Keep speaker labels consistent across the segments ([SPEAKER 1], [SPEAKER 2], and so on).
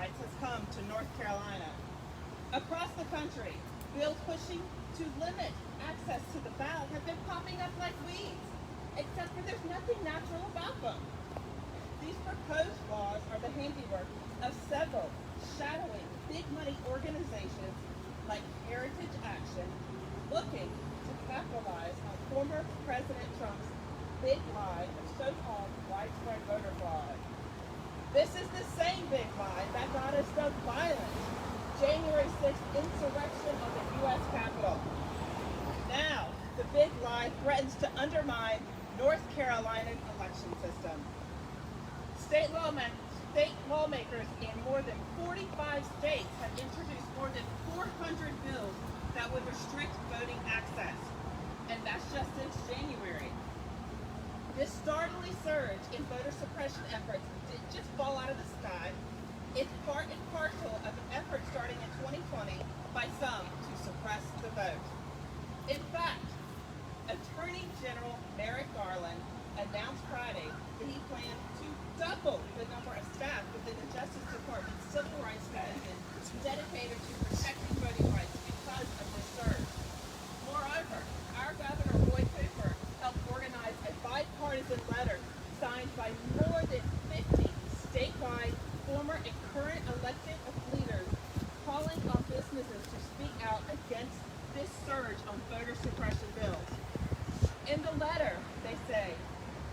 [SPEAKER 1] rights has come to North Carolina. Across the country, bills pushing to limit access to the ballot have been popping up like weeds, except for there's nothing natural about them. These proposed laws are the handiwork of several shadowy big money organizations like Heritage Action, looking to capitalize on former President Trump's big lie of so-called widespread voter fraud. This is the same big lie that got us the violent January 6th insurrection on the U.S. Capitol. Now, the big lie threatens to undermine North Carolina's election system. State lawmakers in more than 45 states have introduced more than 400 bills that would restrict voting access, and that's just since January. This startling surge in voter suppression efforts didn't just fall out of the sky. It's part and parcel of an effort starting in 2020 by some to suppress the vote. In fact, Attorney General Merrick Garland announced Friday that he plans to double the number of staff within the Justice Department's Civil Rights Division dedicated to protecting voting rights because of this surge. Moreover, our Governor Roy Cooper helped organize a bipartisan letter signed by more than 50 statewide former and current elected leaders calling on businesses to speak out against this surge on voter suppression bills. In the letter, they say,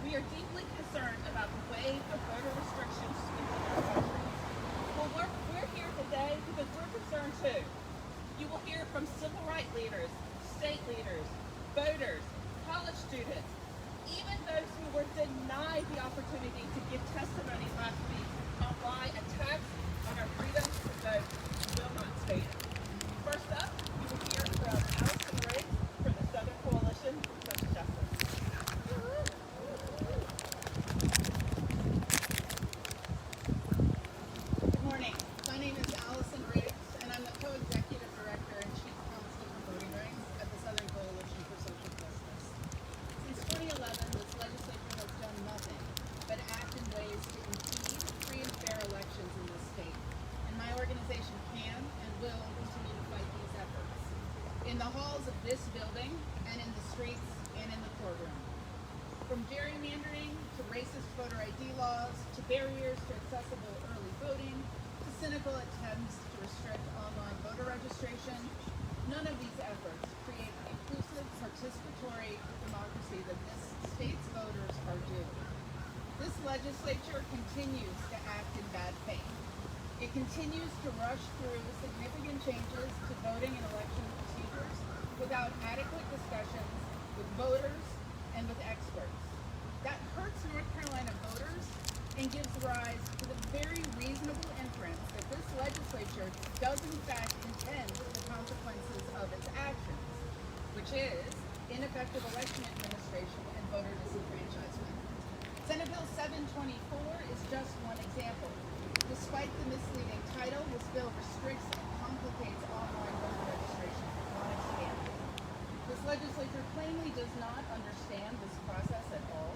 [SPEAKER 1] "We are deeply concerned about the wave of voter restrictions sweeping our country." Well, we're here today because we're concerned too. You will hear from civil rights leaders, state leaders, voters, college students, even those who were denied the opportunity to give testimony last week on why attacks on our freedom to vote will not stand. First up, you will hear from Allison Riggs from the Southern Coalition for Social Justice.
[SPEAKER 2] Good morning. My name is Allison Riggs, and I'm the co-executive director and chief counsel for voting rights at the Southern Coalition for Social Justice. Since 2011, this legislature has done nothing but act in ways to impede free and fair elections in this state. And my organization can and will continue to fight these efforts in the halls of this building and in the streets and in the courtroom. From gerrymandering to racist voter ID laws to barriers to accessible early voting to cynical attempts to restrict online voter registration, none of these efforts create the inclusive, participatory democracy that this state's voters are due. This legislature continues to act in bad faith. It continues to rush through significant changes to voting and election procedures without adequate discussions with voters and with experts. That hurts North Carolina voters and gives rise to the very reasonable inference that this legislature does in fact intend the consequences of its actions, which is ineffective election administration and voter disenfranchisement. Senate Bill 724 is just one example. Despite the misleading title, this bill restricts and complicates online voter registration for chronic scamming. This legislature plainly does not understand this process at all,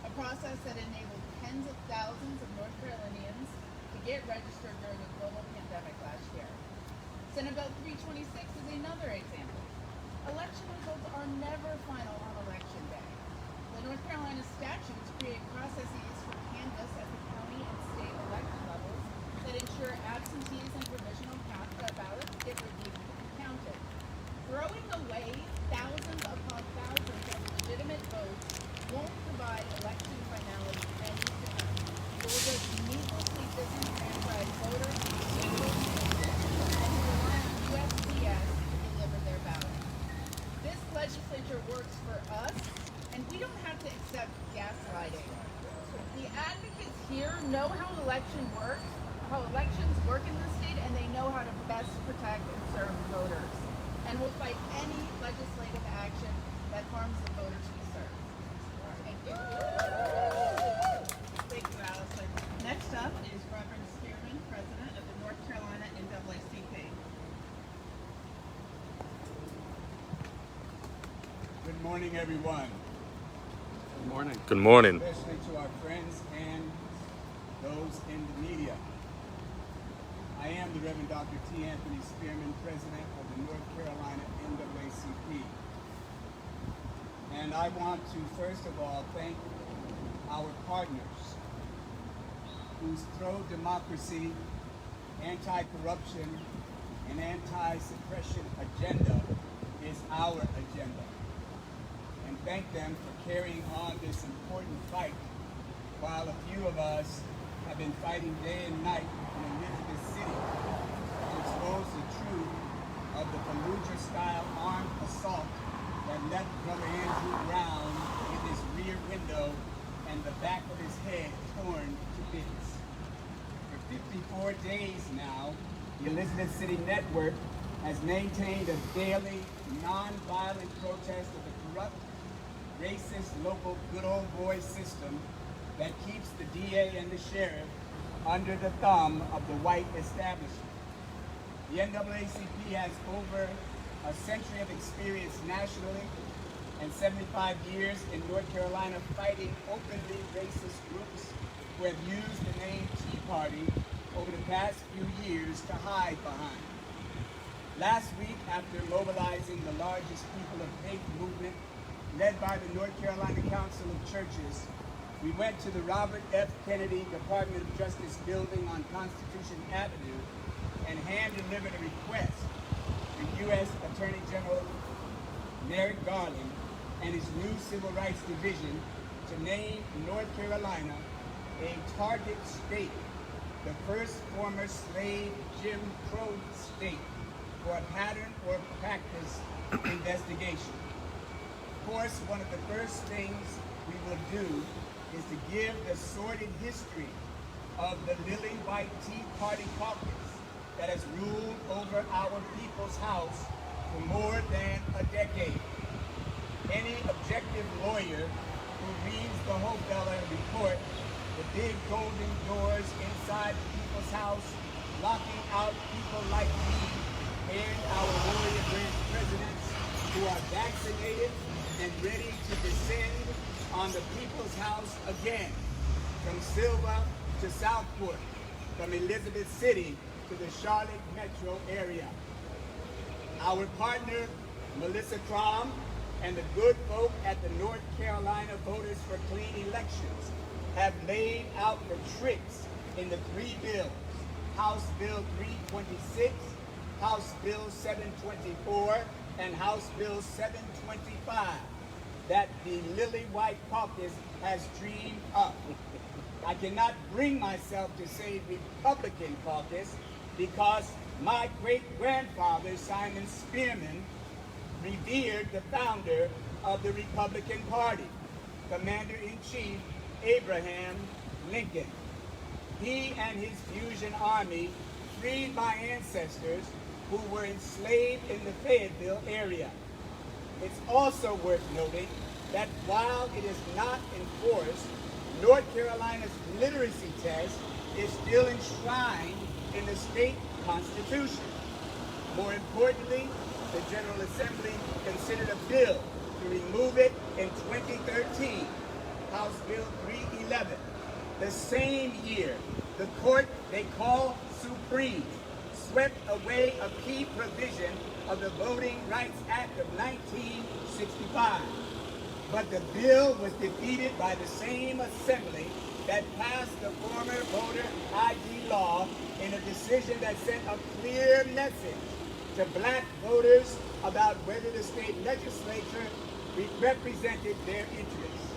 [SPEAKER 2] a process that enabled tens of thousands of North Carolinians to get registered during the global pandemic last year. Senate Bill 326 is another example. Election results are never final on election day. The North Carolina statutes create processes for canvass at the county and state election levels that ensure absentees and provisional ballots get reviewed and counted. Throwing away thousands upon thousands of legitimate votes won't provide election finality any sooner. It will just needlessly disenfranchise voters who and who rely on USCS to deliver their ballot. This legislature works for us, and we don't have to accept gaslighting. The advocates here know how elections work in this state, and they know how to best protect and serve voters, and will fight any legislative action that harms the voters we serve. Thank you.
[SPEAKER 1] Thank you, Allison. Next up is Reverend Spearman, President of the North Carolina NAACP.
[SPEAKER 3] Good morning, everyone.
[SPEAKER 4] Good morning. Good morning.
[SPEAKER 3] Especially to our friends and those in the media. I am the Reverend Dr. T. Anthony Spearman, President of the North Carolina NAACP. And I want to first of all thank our partners whose pro-democracy, anti-corruption, and anti-suppression agenda is our agenda. And thank them for carrying on this important fight while a few of us have been fighting day and night in Elizabeth City to expose the truth of the Fallujah-style armed assault that left Brother Andrew Brown with his rear window and the back of his head torn to bits. For 54 days now, the Elizabeth City Network has maintained a daily, non-violent protest of the corrupt, racist, local good old boy system that keeps the DA and the sheriff under the thumb of the white establishment. The NAACP has over a century of experience nationally and 75 years in North Carolina fighting openly racist groups who have used the name Tea Party over the past few years to hide behind. Last week, after mobilizing the largest people of faith movement led by the North Carolina Council of Churches, we went to the Robert F. Kennedy Department of Justice building on Constitution Avenue and hand-delivered a request to U.S. Attorney General Merrick Garland and his new Civil Rights Division to name North Carolina a target state, the first former slave Jim Crow state, for a pattern or practice investigation. Of course, one of the first things we will do is to give the sordid history of the Lily White Tea Party caucus that has ruled over our people's house for more than a decade. Any objective lawyer who reads the Hofeller report, the big golden doors inside the people's house, locking out people like me and our warrior branch presidents who are vaccinated and ready to descend on the people's house again, from Silva to Southport, from Elizabeth City to the Charlotte metro area. Our partner, Melissa Crom, and the good folk at the North Carolina Voters for Clean Elections have laid out the tricks in the three bills, House Bill 326, House Bill 724, and House Bill 725, that the Lily White Caucus has dreamed up. I cannot bring myself to say Republican caucus because my great-grandfather, Simon Spearman, revered the founder of the Republican Party, Commander-in-Chief Abraham Lincoln. He and his Fusion Army freed my ancestors who were enslaved in the Fayetteville area. It's also worth noting that while it is not enforced, North Carolina's literacy test is still enshrined in the state constitution. More importantly, the General Assembly considered a bill to remove it in 2013, House Bill 311. The same year, the court they call Supreme swept away a key provision of the Voting Rights Act of 1965. But the bill was defeated by the same assembly that passed the former voter ID law in a decision that sent a clear message to black voters about whether the state legislature represented their interests.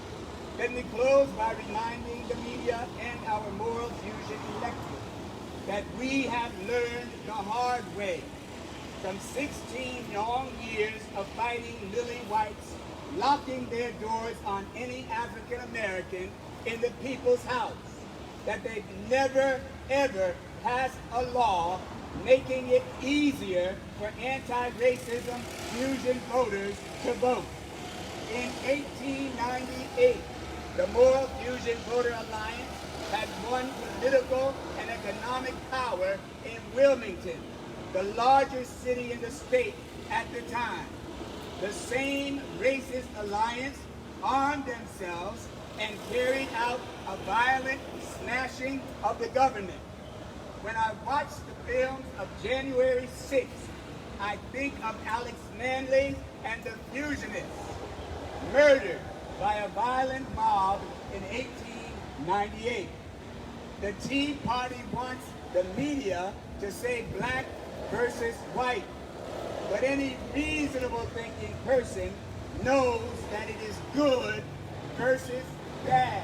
[SPEAKER 3] Let me close by reminding the media and our Moral Fusion electorate that we have learned the hard way from 16 long years of fighting Lily Whites locking their doors on any African American in the people's house, that they've never, ever passed a law making it easier for anti-racism fusion voters to vote. In 1898, the Moral Fusion Voter Alliance had won political and economic power in Wilmington, the largest city in the state at the time. The same racist alliance armed themselves and carried out a violent smashing of the government. When I watch the films of January 6th, I think of Alex Manley and the Fusionists, murdered by a violent mob in 1898. The Tea Party wants the media to say black versus white, but any reasonable thinking person knows that it is good versus bad.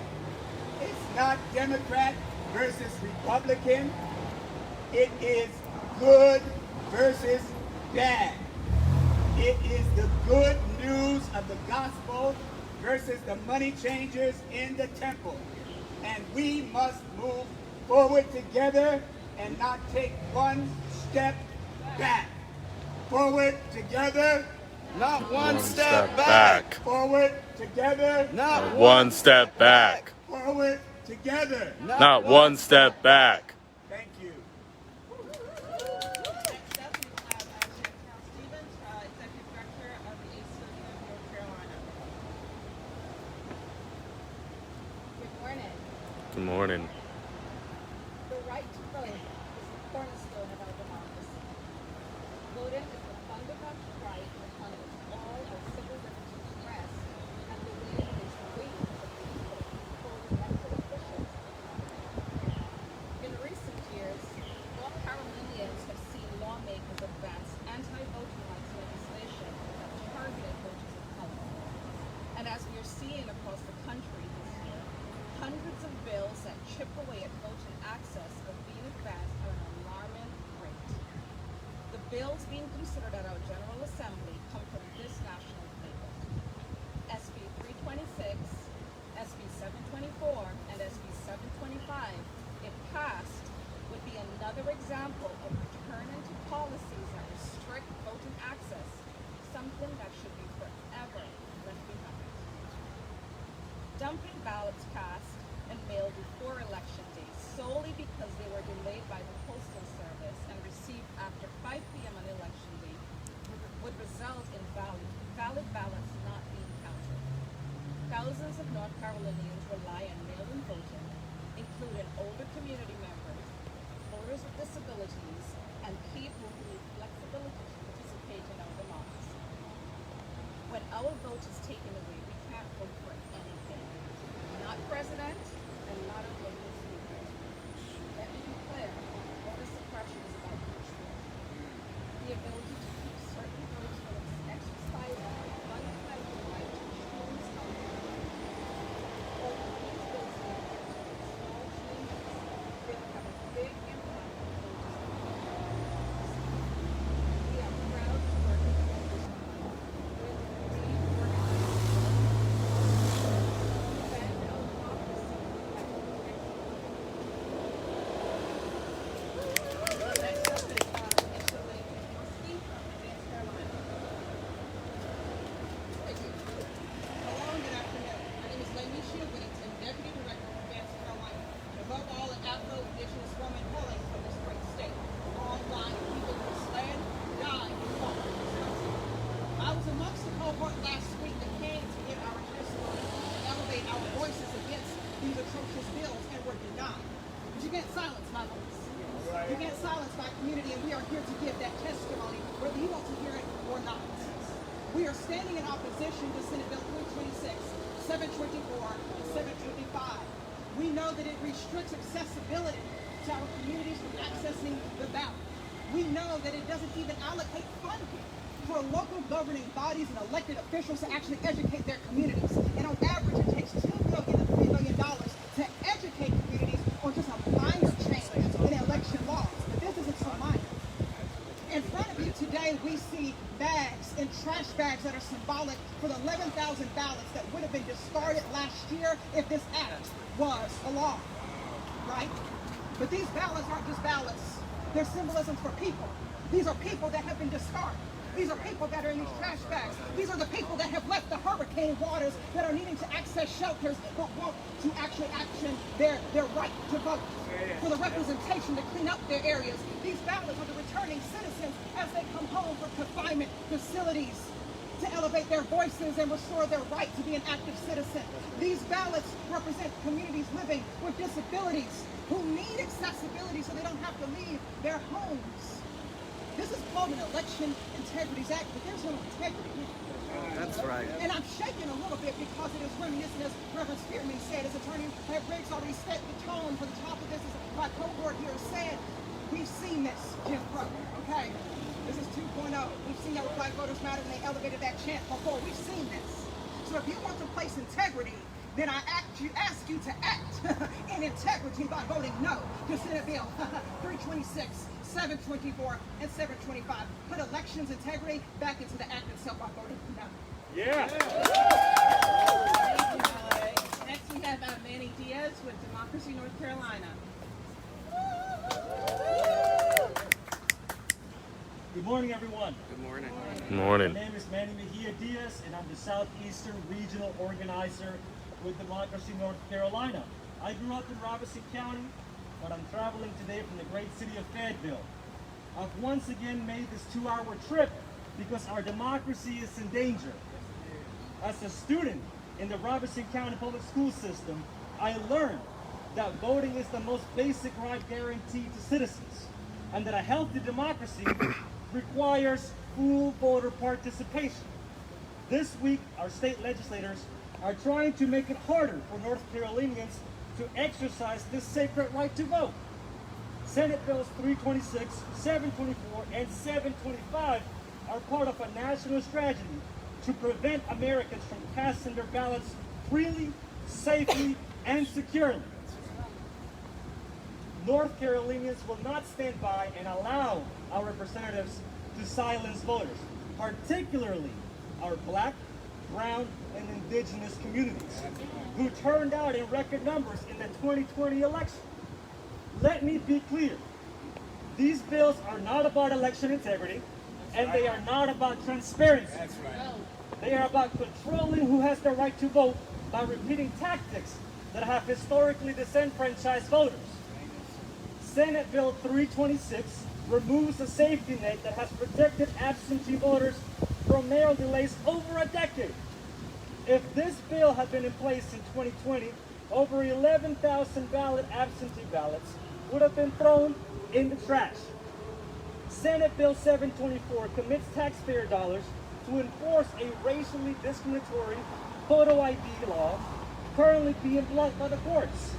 [SPEAKER 3] It's not Democrat versus Republican. It is good versus bad. It is the good news of the gospel versus the money changers in the temple. And we must move forward together and not take one step back. Forward together,
[SPEAKER 5] Not one step back.
[SPEAKER 3] forward together,
[SPEAKER 5] Not
[SPEAKER 4] One step back.
[SPEAKER 3] forward together.
[SPEAKER 4] Not one step back.
[SPEAKER 3] Thank you.
[SPEAKER 1] Next up, we have Chantel Stevens, Executive Director of the SCSJ of North Carolina.
[SPEAKER 6] Good morning.
[SPEAKER 4] Good morning.
[SPEAKER 6] The right to vote is the cornerstone of our democracy. Voting is the fundamental right upon which all our civil liberties rest, and the way it is the way of the people hold elected officials. In recent years, North Carolinians have seen lawmakers advance anti-voting rights legislation that targeted voters of color. And as we are seeing across the country this year, hundreds of bills that chip away at voting access are being advanced at an alarming rate. The bills being considered at our General Assembly come from this national playbook. SB 326, SB 724, and SB 725, if passed, would be another example of returning to policies that restrict voting access, something that should be forever left behind. Dumping ballots cast and mailed before election day solely because they were delayed by the Postal Service and received after 5 p.m. on election day would result in valid ballots not being counted. Thousands of North Carolinians rely on mail-in voting, including older community members, voters with disabilities, and people who need flexibility to participate in our democracy. When our vote is taken away, we can't vote for anything. Not president and not a local speaker. Let me be clear, voter suppression is about control. The ability to keep certain votes from exercising our fundamental right to choose our leader. All of these bills need to be small changes. They will have a big impact on voters. We are proud to work with voters.
[SPEAKER 1] Next up is Mr. Lynn Murphy from Advanced Carolina.
[SPEAKER 2] Thank you. Hello and good afternoon. My name is Lanisha Whittington, Deputy Director of Advanced Carolina. And above all, an Afro-Indigenous woman hailing from this great state. A long line of people who slain, died, and fought for this country. I was amongst the cohort last week that came to give our testimony and elevate our voices against these atrocious bills and were denied. But you can't silence my voice. You can't silence my community, and we are here to give that testimony, whether you want to hear it or not. We are standing in opposition to Senate Bill 326, 724, and 725. We know that it restricts accessibility to our communities from accessing the ballot. We know that it doesn't even allocate funding for local governing bodies and elected officials to actually educate their communities. And on average, it takes $2 million to $3 million to educate communities on just a minor change in election laws. But this isn't so minor. In front of you today, we see bags and trash bags that are symbolic for the 11,000 ballots that would have been discarded last year if this act was a law, right? But these ballots aren't just ballots. They're symbolisms for people. These are people that have been discarded. These are people that are in these trash bags. These are the people that have left the hurricane waters, that are needing to access shelters, but want to actually action their right to vote, for the representation to clean up their areas. These ballots are the returning citizens as they come home from confinement facilities to elevate their voices and restore their right to be an active citizen. These ballots represent communities living with disabilities who need accessibility accessibility so they don't have to leave their homes. This is called an Election Integrities Act, but there's no integrity in it.
[SPEAKER 5] That's right.
[SPEAKER 2] And I'm shaking a little bit because it is reminiscent, as Reverend Spearman said, as Attorney Briggs already set the tone for the top of this, as my cohort here said, we've seen this, Jim Crow, okay? This is 2.0. We've seen that with Black Voters Matter, and they elevated that chant before. We've seen this. So if you want to place integrity, then I ask you to act in integrity by voting no to Senate Bill 326, 724, and 725. Put elections integrity back into the act itself by voting no.
[SPEAKER 5] Yeah.
[SPEAKER 1] Next we have Manny Diaz with Democracy North Carolina.
[SPEAKER 7] Good morning, everyone.
[SPEAKER 5] Good morning.
[SPEAKER 4] Good morning.
[SPEAKER 7] My name is Manny Mejia Diaz, and I'm the Southeastern Regional Organizer with Democracy North Carolina. I grew up in Robeson County, but I'm traveling today from the great city of Fayetteville. I've once again made this 2-hour trip because our democracy is in danger. As a student in the Robeson County public school system, I learned that voting is the most basic right guaranteed to citizens, and that a healthy democracy requires full voter participation. This week, our state legislators are trying to make it harder for North Carolinians to exercise this sacred right to vote. Senate Bills 326, 724, and 725 are part of a national strategy to prevent Americans from casting their ballots freely, safely, and securely. North Carolinians will not stand by and allow our representatives to silence voters, particularly our Black, brown, and indigenous communities who turned out in record numbers in the 2020 election. Let me be clear. These bills are not about election integrity, and they are not about transparency.
[SPEAKER 3] That's right.
[SPEAKER 7] They are about controlling who has the right to vote by repeating tactics that have historically disenfranchised voters. Senate Bill 326 removes a safety net that has protected absentee voters from mail delays over a decade. If this bill had been in place in 2020, over 11,000 valid absentee ballots would have been thrown in the trash. Senate Bill 724 commits taxpayer dollars to enforce a racially discriminatory photo ID law currently being blocked by the courts.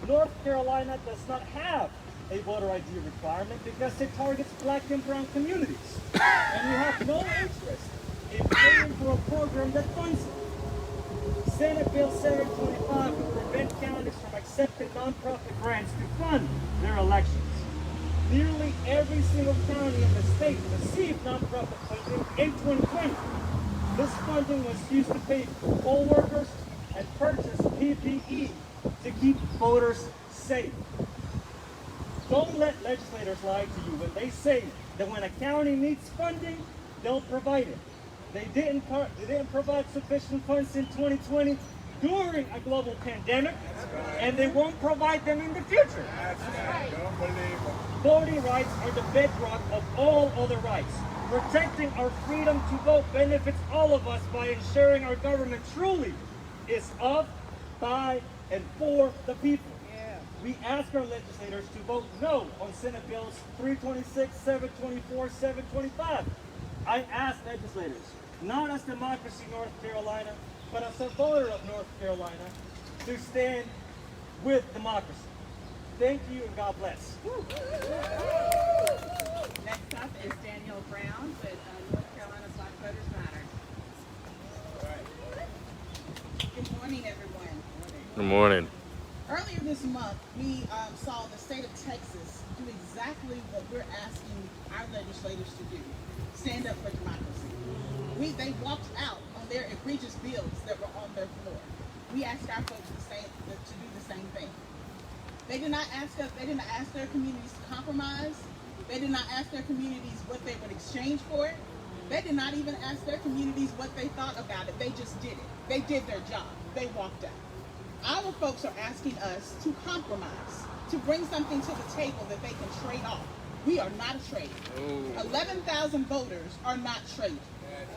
[SPEAKER 7] North Carolina does not have a voter ID requirement because it targets Black and brown communities. And we have no interest in paying for a program that funds it. Senate Bill 725 will prevent counties from accepting nonprofit grants to fund their elections. Nearly every single county in the state received nonprofit funding in 2020. This funding was used to pay for poll workers and purchase PPE to keep voters safe. Don't let legislators lie to you when they say that when a county needs funding, they'll provide it. They didn't provide sufficient funds in 2020 during a global pandemic, and they won't provide them in the future.
[SPEAKER 3] That's right. Don't believe them.
[SPEAKER 7] Voting rights are the bedrock of all other rights. Protecting our freedom to vote benefits all of us by ensuring our government truly is of, by, and for the people. We ask our legislators to vote no on Senate Bills 326, 724, 725. I ask legislators, not as Democracy North Carolina, but as a voter of North Carolina, to stand with democracy. Thank you and God bless.
[SPEAKER 1] Next up is Daniel Brown with North Carolina Black Voters Matter.
[SPEAKER 2] Good morning, everyone.
[SPEAKER 4] Good morning.
[SPEAKER 2] Earlier this month, we saw the state of Texas do exactly what we're asking our legislators to do: stand up for democracy. They walked out on their egregious bills that were on their floor. We asked our folks to do the same thing. They did not ask us. They didn't ask their communities to compromise. They did not ask their communities what they would exchange for it. They did not even ask their communities what they thought about it. They just did it. They did their job. They walked out. Our folks are asking us to compromise, to bring something to the table that they can trade off. We are not a trade. 11,000 voters are not traded.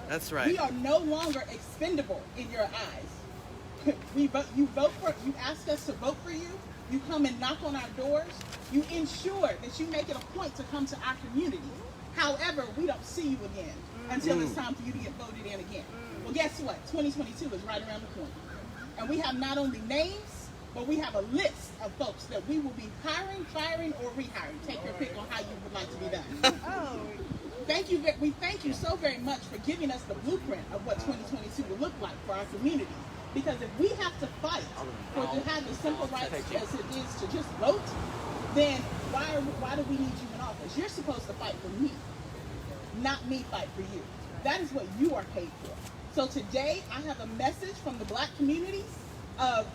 [SPEAKER 5] That's right.
[SPEAKER 2] We are no longer expendable in your eyes. You ask us to vote for you, you come and knock on our doors, you ensure that you make it a point to come to our community. However, we don't see you again until it's time for you to get voted in again. Well, guess what? 2022 is right around the corner. And we have not only names, but we have a list of folks that we will be hiring, firing, or rehiring. Take your pick on how you would like to be done. We thank you so very much for giving us the blueprint of what 2022 will look like for our community. Because if we have to fight to have the simple rights as it is to just vote, then why do we need you in office? You're supposed to fight for me, not me fight for you. That is what you are paid for. So today, I have a message from the Black communities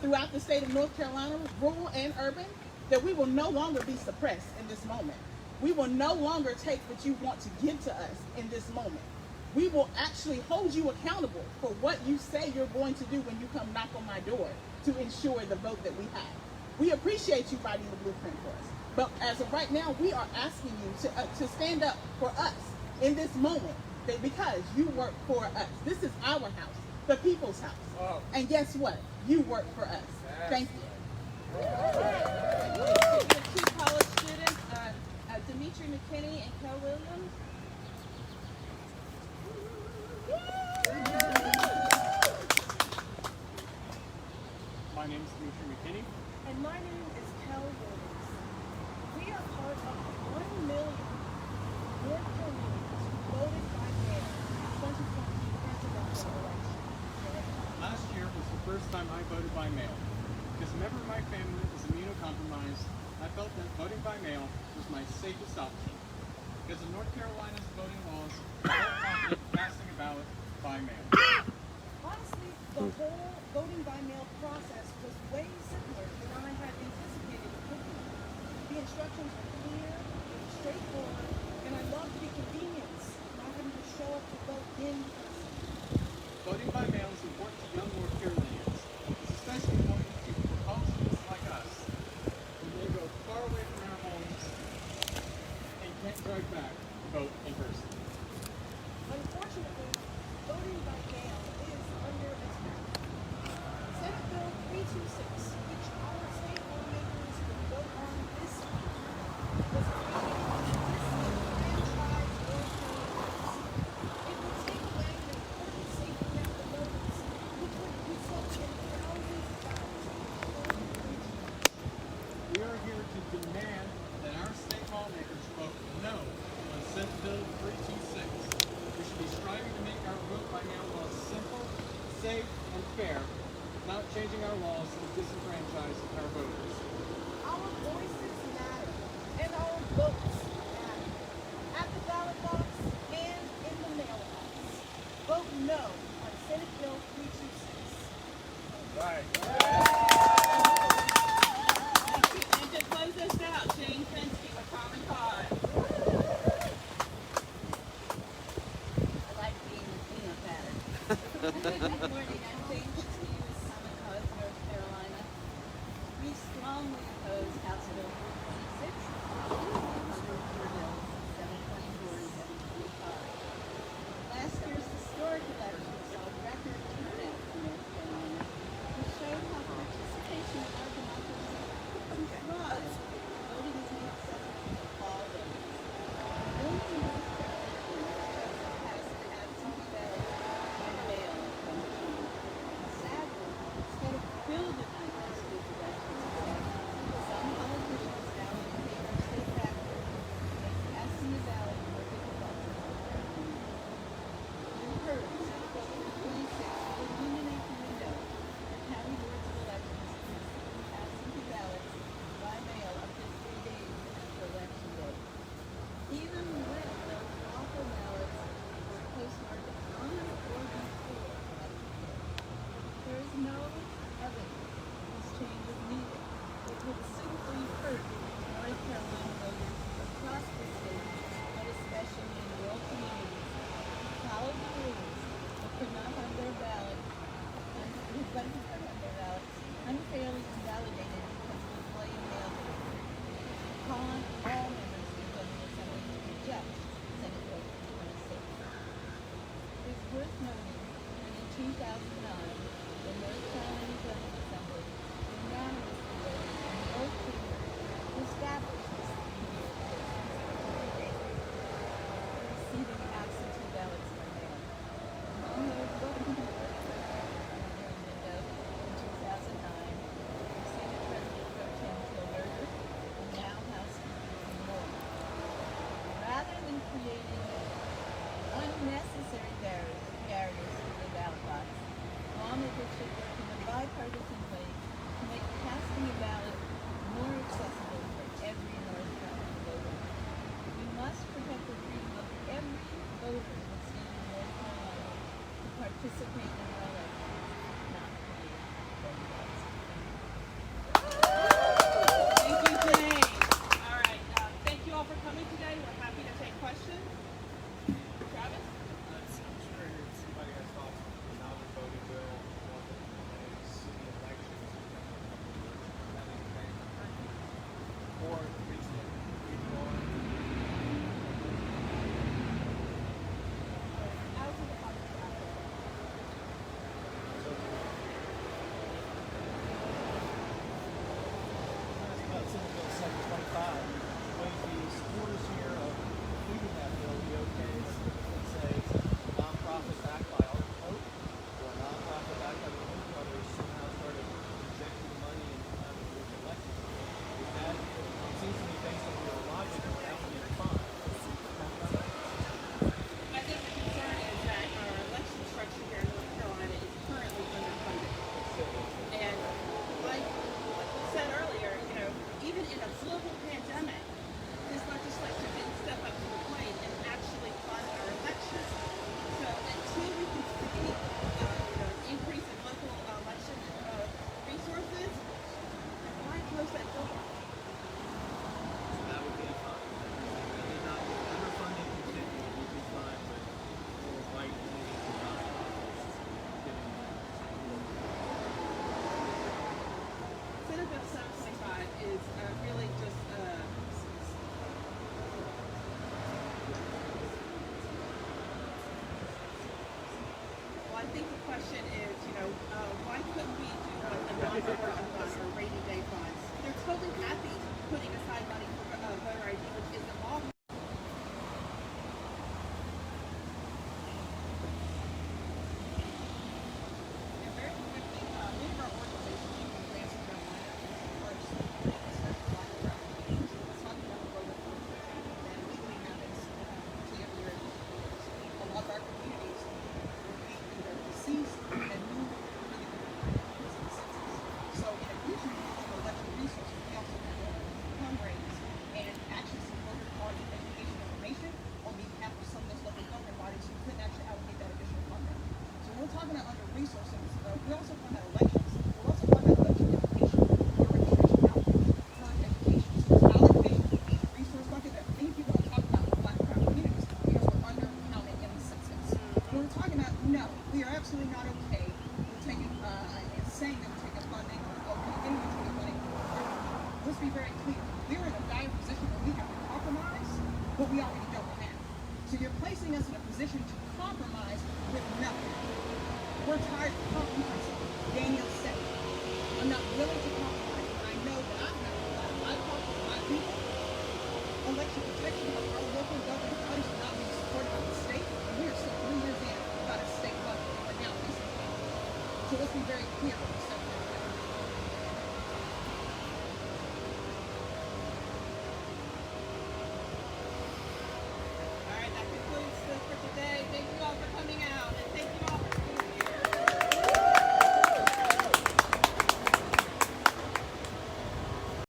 [SPEAKER 2] throughout the state of North Carolina, rural and urban, that we will no longer be suppressed in this moment. We will no longer take what you want to give to us in this moment. We will actually hold you accountable for what you say you're going to do when you come knock on my door to ensure the vote that we have. We appreciate you writing the blueprint for us. But as of right now, we are asking you to stand up for us in this moment, because you work for us. This is our house, the people's house. Oh. And guess what? You work for us. Thank you.
[SPEAKER 1] Two college students, Dimitri McKinney and Kel Williams.
[SPEAKER 8] My name is Dimitri McKinney.
[SPEAKER 6] And my name is Kel Williams. We are part of 1 million North Carolinians who voted by mail in the 2020 presidential election.
[SPEAKER 8] Last year was the first time I voted by mail. Because a member of my family is immunocompromised, I felt that voting by mail was my safest option. Because of North Carolina's voting laws, I felt confident casting a ballot by mail.
[SPEAKER 6] Honestly, the whole voting by mail process was way simpler than I had anticipated it would be. The instructions were clear, they were straightforward, and I loved the convenience of not having to show up to vote in person.
[SPEAKER 8] Voting by mail is important to young North Carolinians. It's especially important to people propulsionists like us, who may go far away from our homes and can't drive back to vote in person.
[SPEAKER 6] Unfortunately, voting by mail is under attack. Senate Bill 326, which our state lawmakers will vote on this week, was created to disenfranchise North Carolinians. It would take away an important safety net for voters, which would result in thousands of ballots being stolen.
[SPEAKER 8] We are here to demand that our state lawmakers vote no on Senate Bill 326. We should be striving to make our vote by mail laws simple, safe, and fair, not changing our laws to disenfranchise our voters.
[SPEAKER 6] Our voices matter, and our votes matter. At the ballot box and in the mailbox. Vote no on Senate Bill 326.
[SPEAKER 3] Right.
[SPEAKER 1] And to close us out, Jane Fensky with Common Cause.
[SPEAKER 9] I like being the peanut batter. Good morning, I'm Jane Fensky with Common Cause, North Carolina. We strongly oppose House Bill 326, under four bills, 724 and 725. Last year's historic election saw record turnout in North Carolina, which showed how participation in our democracy can thrive. Voting is made accessible to all voters. Millions of North Carolinians chose to pass an absentee ballot by mail in 2020. Sadly, instead of building on last year's election success, some politicians now indicate our state factors make casting a ballot more difficult for North Carolinians. You heard Senate Bill 326 will illuminate the window for county boards of elections to receive absentee ballots by mail up to 3 days after election day. Even when those lawful ballots were postmarked on or before election day. There is no evidence this change is needed. It would simply hurt North Carolina voters across the state, but especially in rural communities who followed the rules but could not have their ballot unfairly invalidated because of delay in mail delivery. Call on all members of the General Assembly to reject Senate Bill 326. It is worth noting that in 2009, the North Carolina General Assembly unanimously voted in no should work in a bipartisan way to make casting a ballot more accessible for every North Carolina voter. We must protect the freedom of every voter in the state of North Carolina to participate in our elections, not create voting rights.
[SPEAKER 1] Thank you, Jane. All right. Thank you all for coming today. We're happy to take questions. Travis?
[SPEAKER 8] I'm sure somebody has thoughts on the novel voting bill or the city elections. Or recent reform.
[SPEAKER 10] Senate Bill 725, would the supporters here of including that bill be okay if, let's say, nonprofit backed by our vote or nonprofit backed by the Koch brothers somehow started injecting money into having to lose elections? Is that, it seems to me based on your logic, that would be fine.
[SPEAKER 1] I think the concern is that our election structure here in North Carolina is currently underfunded. And like we said earlier, you know, even in a global pandemic, this legislature didn't step up to the plate and actually fund our elections. So until we can see an increase in local election resources, why close that door?
[SPEAKER 10] So that would be fine. Maybe not underfunding continue would be fine, but for right wing
[SPEAKER 1] Senate Bill 725 is really just well, I think the question is, you know, why couldn't we do like a non-voting fund or rainy day funds? They're totally happy putting aside money for voter ID, which is involved.
[SPEAKER 2] And very quickly, one of our organizations, Human Grants in Carolina, first special recommendations. Let's talk about the voter registration that weekly happens usually every year. A lot of our communities will be either deceased and moved really because of the census. So in addition to election resources, we also have to fundraise and access some voter card and education information on behalf of some of those local government bodies who couldn't actually allocate that additional funding. So when we're talking about under resources, we also talk about elections. We're also talking about election education, voter registration outreach, current education. So there's allocation of each resource bucket that many people don't talk about in Black and brown communities because we're undercounted in the census. When we're talking about, no, we are absolutely not okay with taking and saying that we're taking funding or anyone taking funding. Let's be very clear. We're in a dire position where we can compromise what we already don't have. So you're placing us in a position to compromise with nothing. We're tired of compromising. Daniel said it. I'm not willing to compromise. And I know that I talk to my people. Election protection of our local government bodies are not being supported by the state. And we are still 3 years in without a state budget. We're now facing. So let's be very clear.